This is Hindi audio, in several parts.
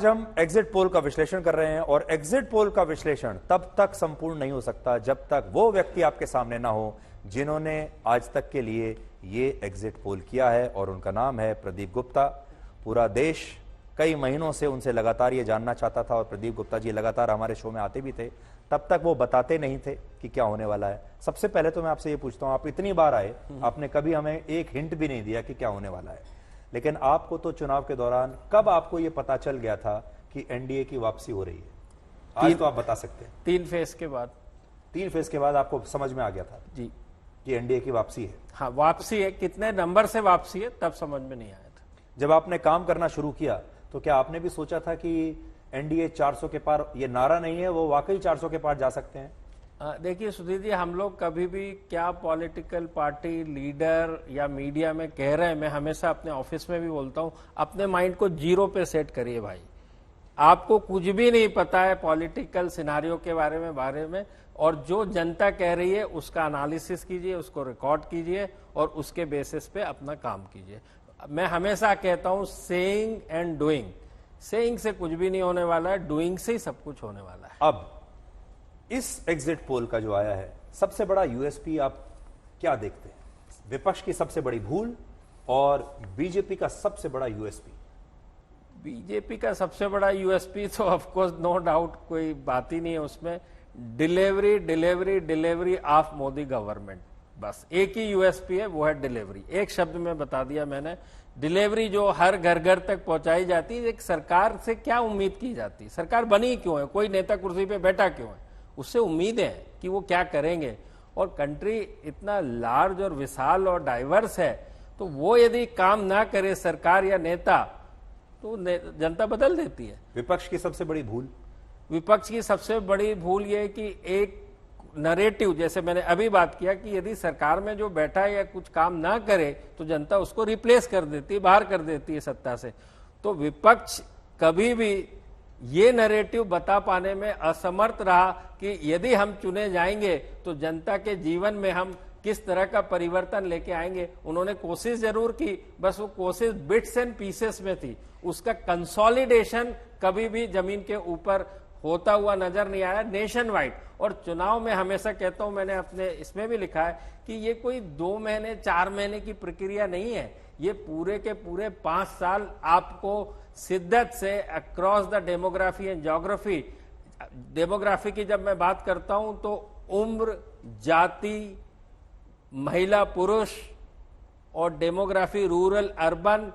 आज हम एग्जिट पोल का विश्लेषण कर रहे हैं और एग्जिट पोल का विश्लेषण तब तक संपूर्ण नहीं हो सकता जब तक वो व्यक्ति आपके सामने ना हो जिन्होंने आज तक के लिए ये एग्जिट पोल किया है, और उनका नाम है प्रदीप गुप्ता। पूरा देश कई महीनों से उनसे लगातार ये जानना चाहता था और प्रदीप गुप्ता जी लगातार हमारे शो में आते भी थे, तब तक वो बताते नहीं थे कि क्या होने वाला है। सबसे पहले तो मैं आपसे ये पूछता हूं, आप इतनी बार आए, आपने कभी हमें एक हिंट भी नहीं दिया कि क्या होने वाला है, लेकिन आपको तो चुनाव के दौरान कब आपको ये पता चल गया था कि एनडीए की वापसी हो रही है? आज तो आप बता सकते हैं। 3 फेज के बाद। 3 फेज के बाद आपको समझ में आ गया था जी कि एनडीए की वापसी है। हाँ, वापसी है, कितने नंबर से वापसी है तब समझ में नहीं आया था। जब आपने काम करना शुरू किया तो क्या आपने भी सोचा था कि एनडीए 400 के पार, ये नारा नहीं है, वो वाकई 400 के पार जा सकते हैं? देखिए सुधीर जी, हम लोग कभी भी क्या पॉलिटिकल पार्टी लीडर या मीडिया में कह रहे हैं, मैं हमेशा अपने ऑफिस में भी बोलता हूं, अपने माइंड को 0 पे सेट करिए भाई। आपको कुछ भी नहीं पता है पॉलिटिकल सिनारियो के बारे में, और जो जनता कह रही है उसका एनालिसिस कीजिए, उसको रिकॉर्ड कीजिए और उसके बेसिस पे अपना काम कीजिए। मैं हमेशा कहता हूं सेइंग एंड डूइंग, सेइंग से कुछ भी नहीं होने वाला है, डूइंग से ही सब कुछ होने वाला है। अब इस एग्जिट पोल का जो आया है, सबसे बड़ा यूएसपी आप क्या देखते हैं? विपक्ष की सबसे बड़ी भूल और बीजेपी का सबसे बड़ा यूएसपी? बीजेपी का सबसे बड़ा यूएसपी तो ऑफ कोर्स नो डाउट, कोई बात ही नहीं है उसमें, delivery delivery delivery of Modi government. बस एक ही यूएसपी है, वो है डिलीवरी। एक शब्द में बता दिया मैंने, डिलीवरी जो हर घर घर तक पहुंचाई जाती है। एक सरकार से क्या उम्मीद की जाती है? सरकार बनी क्यों है? कोई नेता कुर्सी पे बैठा क्यों है? उससे उम्मीद है कि वो क्या करेंगे। और कंट्री इतना लार्ज और विशाल और डाइवर्स है, तो वो यदि काम ना करे सरकार या नेता, तो जनता बदल देती है। विपक्ष की सबसे बड़ी भूल? विपक्ष की सबसे बड़ी भूल ये है कि एक नरेटिव, जैसे मैंने अभी बात किया, कि यदि सरकार में जो बैठा है या कुछ काम ना करे तो जनता उसको रिप्लेस कर देती है, बाहर कर देती है सत्ता से। तो विपक्ष कभी भी ये नरेटिव बता पाने में असमर्थ रहा कि यदि हम चुने जाएंगे तो जनता के जीवन में हम किस तरह का परिवर्तन लेके आएंगे। उन्होंने कोशिश जरूर की, बस वो कोशिश बिट्स एंड पीसेस में थी, उसका कंसोलिडेशन कभी भी जमीन के ऊपर होता हुआ नजर नहीं आया नेशन वाइड। और चुनाव में हमेशा कहता हूं, मैंने अपने इसमें भी लिखा है कि ये कोई 2 महीने 4 महीने की प्रक्रिया नहीं है, ये पूरे के पूरे 5 साल आपको शिद्दत से across the demography and geography. Demography की जब मैं बात करता हूं तो उम्र, जाति, महिला पुरुष और डेमोग्राफी रूरल अर्बन,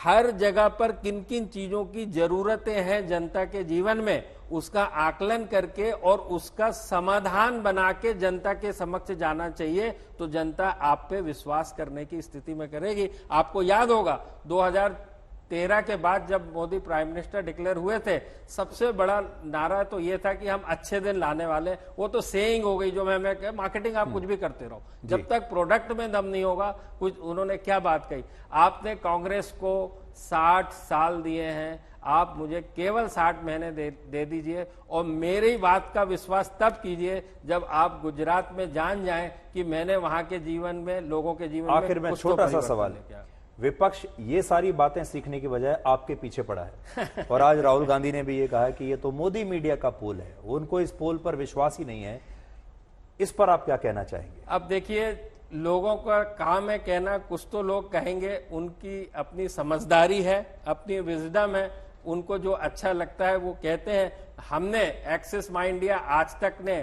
हर जगह पर किन किन चीजों की जरूरतें हैं जनता के जीवन में, उसका आकलन करके और उसका समाधान बना के जनता के समक्ष जाना चाहिए। तो जनता आप पे विश्वास करने की स्थिति में करेगी। आपको याद होगा 2013 के बाद जब मोदी प्राइम मिनिस्टर डिक्लेयर हुए थे, सबसे बड़ा नारा तो ये था कि हम अच्छे दिन लाने वाले। वो तो सेइंग हो गई, जो मैं मार्केटिंग आप कुछ भी करते रहो, जब तक प्रोडक्ट में दम नहीं होगा कुछ। उन्होंने क्या बात कही, आपने कांग्रेस को 60 साल दिए हैं, आप मुझे केवल 60 महीने दे दीजिए, और मेरी बात का विश्वास तब कीजिए जब आप गुजरात में जान जाएं कि मैंने वहां के जीवन में, लोगों के जीवन में। आखिर में छोटा सा सवाल है, विपक्ष ये सारी बातें सीखने की बजाय आपके पीछे पड़ा है और आज राहुल गांधी ने भी ये कहा कि ये तो मोदी मीडिया का पोल है, उनको इस पोल पर विश्वास ही नहीं है। इस पर आप क्या कहना चाहेंगे? अब देखिए, लोगों का काम है कहना, कुछ तो लोग कहेंगे, उनकी अपनी समझदारी है, अपनी विजडम है, उनको जो अच्छा लगता है वो कहते हैं। हमने एक्सिस माइंड इंडिया आज तक ने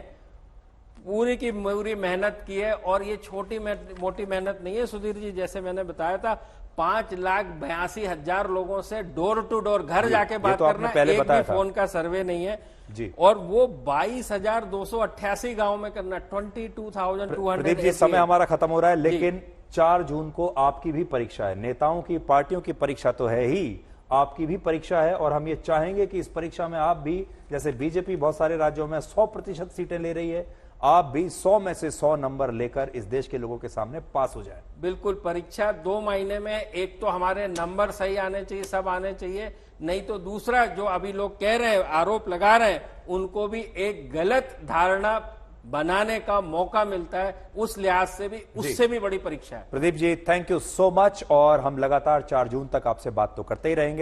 पूरी की पूरी मेहनत की है, और ये छोटी मोटी मेहनत नहीं है सुधीर जी। जैसे मैंने बताया था, 5,82,000 लोगों से डोर टू डोर घर जाके बात तो करना, एक भी फोन का सर्वे नहीं है जी। और वो 22,288 गांव में करना, 22,200। प्रदीप जी, समय हमारा खत्म हो रहा है, लेकिन 4 जून को आपकी भी परीक्षा है। नेताओं की, पार्टियों की परीक्षा तो है ही, आपकी भी परीक्षा है, और हम ये चाहेंगे कि इस परीक्षा में आप भी, जैसे बीजेपी बहुत सारे राज्यों में 100% सीटें ले रही है, आप भी 100 में से 100 नंबर लेकर इस देश के लोगों के सामने पास हो जाए। बिल्कुल, परीक्षा 2 महीने में, एक तो हमारे नंबर सही आने चाहिए, सब आने चाहिए, नहीं तो दूसरा जो अभी लोग कह रहे हैं, आरोप लगा रहे हैं, उनको भी एक गलत धारणा बनाने का मौका मिलता है। उस लिहाज से भी, उससे भी बड़ी परीक्षा है। Pradeep ji, thank you so much, और हम लगातार 4 जून तक आपसे बात तो करते ही रहेंगे।